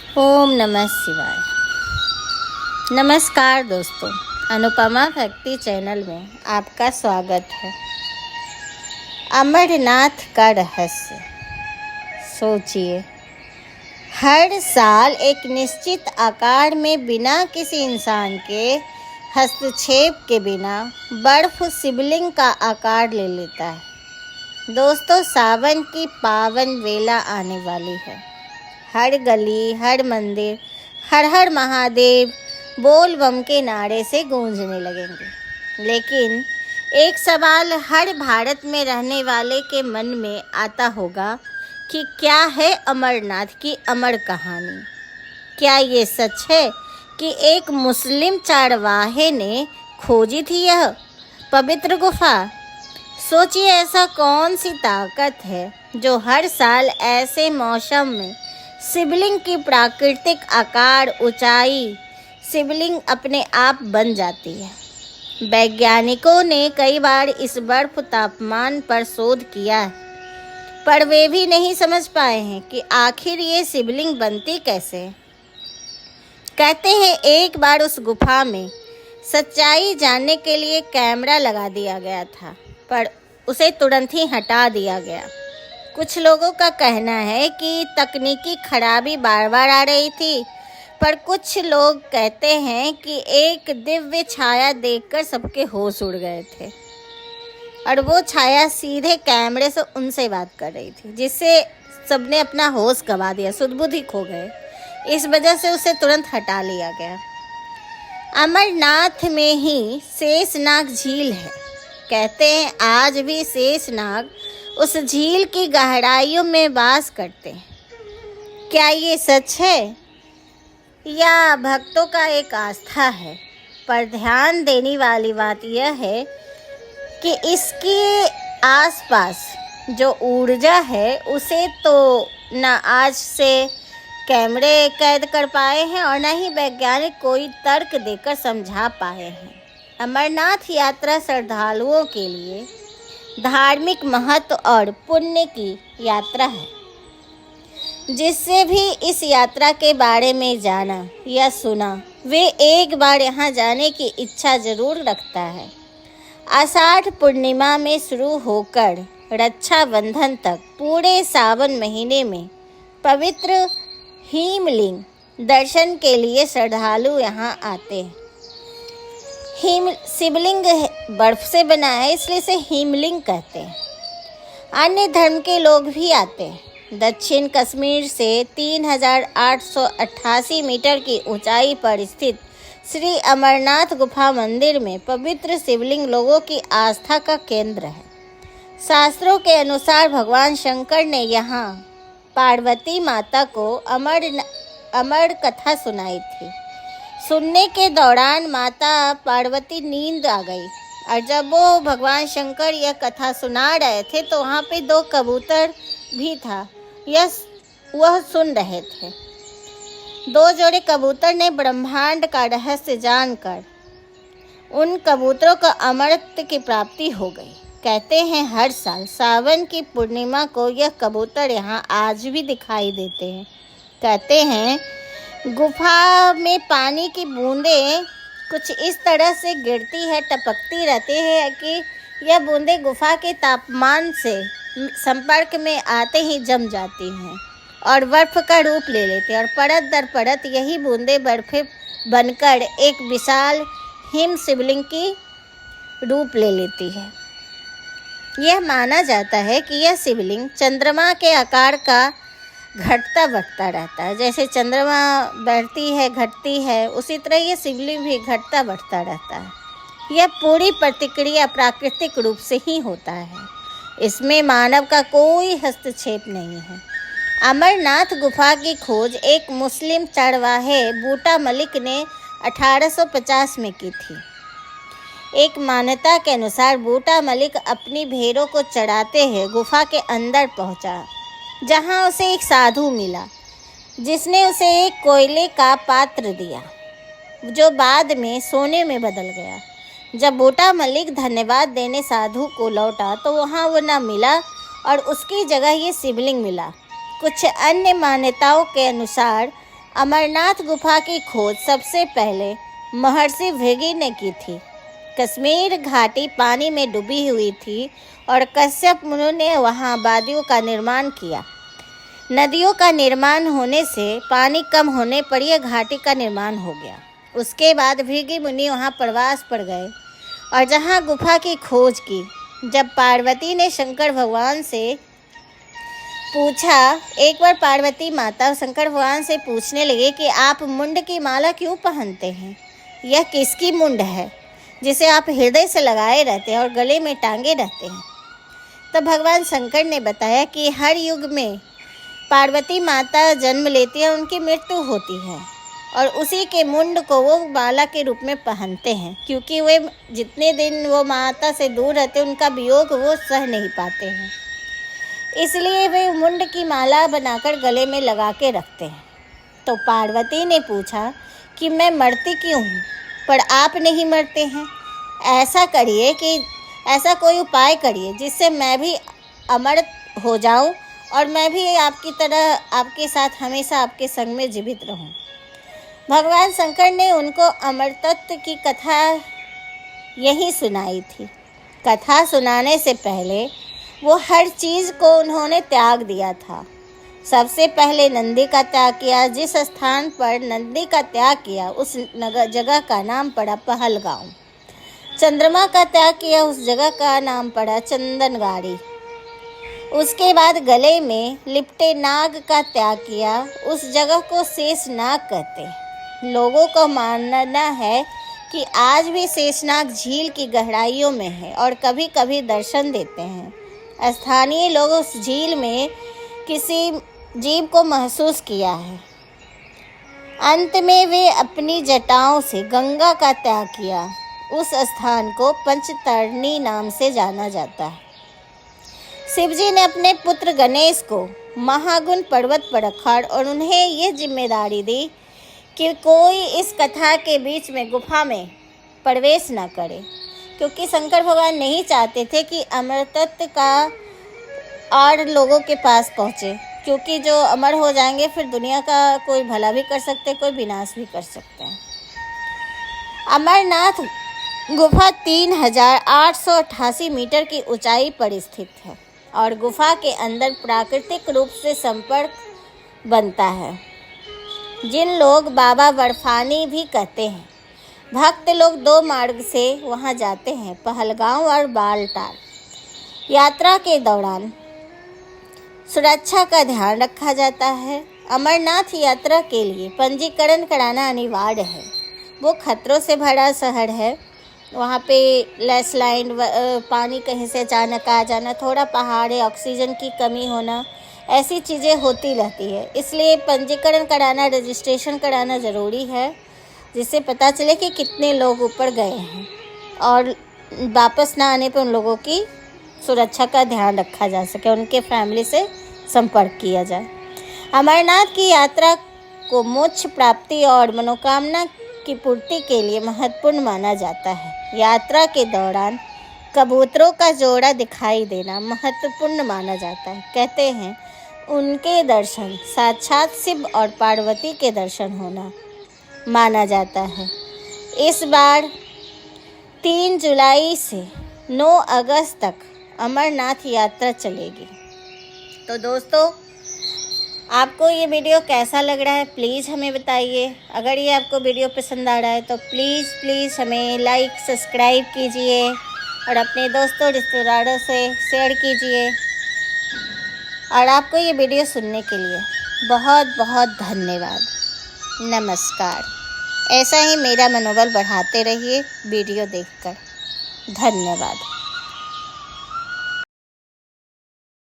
ओम नमः शिवाय। नमस्कार दोस्तों, अनुपमा भक्ति चैनल में आपका स्वागत है। अमरनाथ का रहस्य। सोचिए, हर साल एक निश्चित आकार में बिना किसी इंसान के हस्तक्षेप के बिना बर्फ शिवलिंग का आकार ले लेता है। दोस्तों, सावन की पावन वेला आने वाली है। हर गली, हर मंदिर, हर हर महादेव बोल बम के नारे से गूंजने लगेंगे। लेकिन एक सवाल हर भारत में रहने वाले के मन में आता होगा कि क्या है अमरनाथ की अमर कहानी। क्या ये सच है कि एक मुस्लिम चरवाहे ने खोजी थी यह पवित्र गुफा? सोचिए, ऐसा कौन सी ताकत है जो हर साल ऐसे मौसम में शिवलिंग की प्राकृतिक आकार, ऊंचाई, शिवलिंग अपने आप बन जाती है। वैज्ञानिकों ने कई बार इस बर्फ तापमान पर शोध किया है, पर वे भी नहीं समझ पाए हैं कि आखिर ये शिवलिंग बनती कैसे। कहते हैं एक बार उस गुफा में सच्चाई जानने के लिए कैमरा लगा दिया गया था, पर उसे तुरंत ही हटा दिया गया। कुछ लोगों का कहना है कि तकनीकी खराबी बार बार आ रही थी, पर कुछ लोग कहते हैं कि एक दिव्य छाया देखकर सबके होश उड़ गए थे और वो छाया सीधे कैमरे से उनसे बात कर रही थी, जिससे सबने अपना होश गंवा दिया, सुध-बुद्धि खो गए। इस वजह से उसे तुरंत हटा लिया गया। अमरनाथ में ही शेषनाग झील है। कहते हैं आज भी शेषनाग उस झील की गहराइयों में वास करते हैं। क्या ये सच है या भक्तों का एक आस्था है? पर ध्यान देने वाली बात यह है कि इसके आसपास जो ऊर्जा है उसे तो न आज से कैमरे कैद कर पाए हैं और न ही वैज्ञानिक कोई तर्क देकर समझा पाए हैं। अमरनाथ यात्रा श्रद्धालुओं के लिए धार्मिक महत्व और पुण्य की यात्रा है। जिससे भी इस यात्रा के बारे में जाना या सुना, वे एक बार यहाँ जाने की इच्छा जरूर रखता है। आषाढ़ पूर्णिमा में शुरू होकर रक्षाबंधन तक पूरे सावन महीने में पवित्र हिमलिंग दर्शन के लिए श्रद्धालु यहाँ आते हैं। शिवलिंग बर्फ से बना है, इसलिए इसे हिमलिंग कहते हैं। अन्य धर्म के लोग भी आते हैं। दक्षिण कश्मीर से 3888 मीटर की ऊंचाई पर स्थित श्री अमरनाथ गुफा मंदिर में पवित्र शिवलिंग लोगों की आस्था का केंद्र है। शास्त्रों के अनुसार भगवान शंकर ने यहाँ पार्वती माता को अमर कथा सुनाई थी। सुनने के दौरान माता पार्वती नींद आ गई और जब वो भगवान शंकर यह कथा सुना रहे थे तो वहाँ पे 2 कबूतर भी था, वह सुन रहे थे। 2 जोड़े कबूतर ने ब्रह्मांड का रहस्य जानकर उन कबूतरों को अमरत्व की प्राप्ति हो गई। कहते हैं हर साल सावन की पूर्णिमा को यह कबूतर यहाँ आज भी दिखाई देते हैं। कहते हैं गुफा में पानी की बूंदें कुछ इस तरह से गिरती है, टपकती रहती है कि यह बूंदें गुफा के तापमान से संपर्क में आते ही जम जाती हैं और बर्फ का रूप ले लेते हैं और परत दर परत यही बूंदें बर्फे बनकर एक विशाल हिम शिवलिंग की रूप ले लेती है। यह माना जाता है कि यह शिवलिंग चंद्रमा के आकार का घटता बढ़ता रहता है। जैसे चंद्रमा बढ़ती है घटती है, उसी तरह ये शिवलिंग भी घटता बढ़ता रहता है। यह पूरी प्रतिक्रिया प्राकृतिक रूप से ही होता है। इसमें मानव का कोई हस्तक्षेप नहीं है। अमरनाथ गुफा की खोज एक मुस्लिम चरवाहे बूटा मलिक ने 1850 में की थी। एक मान्यता के अनुसार बूटा मलिक अपनी भेड़ों को चराते हुए गुफा के अंदर पहुंचा, जहां उसे एक साधु मिला जिसने उसे एक कोयले का पात्र दिया जो बाद में सोने में बदल गया। जब बूटा मलिक धन्यवाद देने साधु को लौटा तो वहां वो न मिला और उसकी जगह ये शिवलिंग मिला। कुछ अन्य मान्यताओं के अनुसार अमरनाथ गुफा की खोज सबसे पहले महर्षि भृगु ने की थी। कश्मीर घाटी पानी में डूबी हुई थी और कश्यप मुनि ने वहां वादियों का निर्माण किया। नदियों का निर्माण होने से पानी कम होने पर यह घाटी का निर्माण हो गया। उसके बाद भृगु मुनि वहां प्रवास पर गए और जहां गुफा की खोज की। जब पार्वती ने शंकर भगवान से पूछा, एक बार पार्वती माता शंकर भगवान से पूछने लगे कि आप मुंड की माला क्यों पहनते हैं? यह किसकी मुंड है जिसे आप हृदय से लगाए रहते हैं और गले में टांगे रहते हैं? तब भगवान शंकर ने बताया कि हर युग में पार्वती माता जन्म लेती है, उनकी मृत्यु होती है और उसी के मुंड को वो माला के रूप में पहनते हैं, क्योंकि वे जितने दिन वो माता से दूर रहते हैं उनका वियोग वो सह नहीं पाते हैं, इसलिए वे मुंड की माला बनाकर गले में लगा के रखते हैं। तो पार्वती ने पूछा कि मैं मरती क्यों हूँ पर आप नहीं मरते हैं? ऐसा करिए कि ऐसा कोई उपाय करिए जिससे मैं भी अमर हो जाऊं और मैं भी आपकी तरह आपके साथ हमेशा आपके संग में जीवित रहूं। भगवान शंकर ने उनको अमर तत्व की कथा यही सुनाई थी। कथा सुनाने से पहले वो हर चीज़ को उन्होंने त्याग दिया था। सबसे पहले नंदी का त्याग किया। जिस स्थान पर नंदी का त्याग किया उस जगह का नाम पड़ा पहलगांव। चंद्रमा का त्याग किया, उस जगह का नाम पड़ा चंदनगाड़ी। उसके बाद गले में लिपटे नाग का त्याग किया, उस जगह को शेषनाग कहते। लोगों का मानना है कि आज भी शेषनाग झील की गहराइयों में है और कभी कभी दर्शन देते हैं। स्थानीय लोग उस झील में किसी जीव को महसूस किया है। अंत में वे अपनी जटाओं से गंगा का त्याग किया। उस स्थान को पंचतरणी नाम से जाना जाता है। शिवजी ने अपने पुत्र गणेश को महागुण पर्वत पर रखा और उन्हें ये जिम्मेदारी दी कि कोई इस कथा के बीच में गुफा में प्रवेश न करे, क्योंकि शंकर भगवान नहीं चाहते थे कि अमर तत्व का और लोगों के पास पहुँचे, क्योंकि जो अमर हो जाएंगे फिर दुनिया का कोई भला भी कर सकते, कोई विनाश भी कर सकते हैं। अमरनाथ गुफा 3888 मीटर की ऊंचाई पर स्थित है और गुफा के अंदर प्राकृतिक रूप से संपर्क बनता है, जिन लोग बाबा बर्फानी भी कहते हैं। भक्त लोग 2 मार्ग से वहां जाते हैं, पहलगांव और बालटाल। यात्रा के दौरान सुरक्षा का ध्यान रखा जाता है। अमरनाथ यात्रा के लिए पंजीकरण कराना अनिवार्य है। वो खतरों से भरा शहर है। वहाँ पे लैंडस्लाइड, पानी कहीं से अचानक आ जाना, थोड़ा पहाड़ है, ऑक्सीजन की कमी होना, ऐसी चीज़ें होती रहती है। इसलिए पंजीकरण कराना, रजिस्ट्रेशन कराना ज़रूरी है, जिससे पता चले कि कितने लोग ऊपर गए हैं और वापस ना आने पर उन लोगों की सुरक्षा का ध्यान रखा जा सके, उनके फैमिली से संपर्क किया जाए। अमरनाथ की यात्रा को मोक्ष प्राप्ति और मनोकामना की पूर्ति के लिए महत्वपूर्ण माना जाता है। यात्रा के दौरान कबूतरों का जोड़ा दिखाई देना महत्वपूर्ण माना जाता है। कहते हैं उनके दर्शन साक्षात शिव और पार्वती के दर्शन होना माना जाता है। इस बार 3 जुलाई से 9 अगस्त तक अमरनाथ यात्रा चलेगी। तो दोस्तों, आपको ये वीडियो कैसा लग रहा है प्लीज़ हमें बताइए। अगर ये आपको वीडियो पसंद आ रहा है तो प्लीज़ हमें लाइक, सब्सक्राइब कीजिए और अपने दोस्तों रिश्तेदारों से शेयर कीजिए। और आपको ये वीडियो सुनने के लिए बहुत बहुत धन्यवाद। नमस्कार। ऐसा ही मेरा मनोबल बढ़ाते रहिए वीडियो देखकर। धन्यवाद।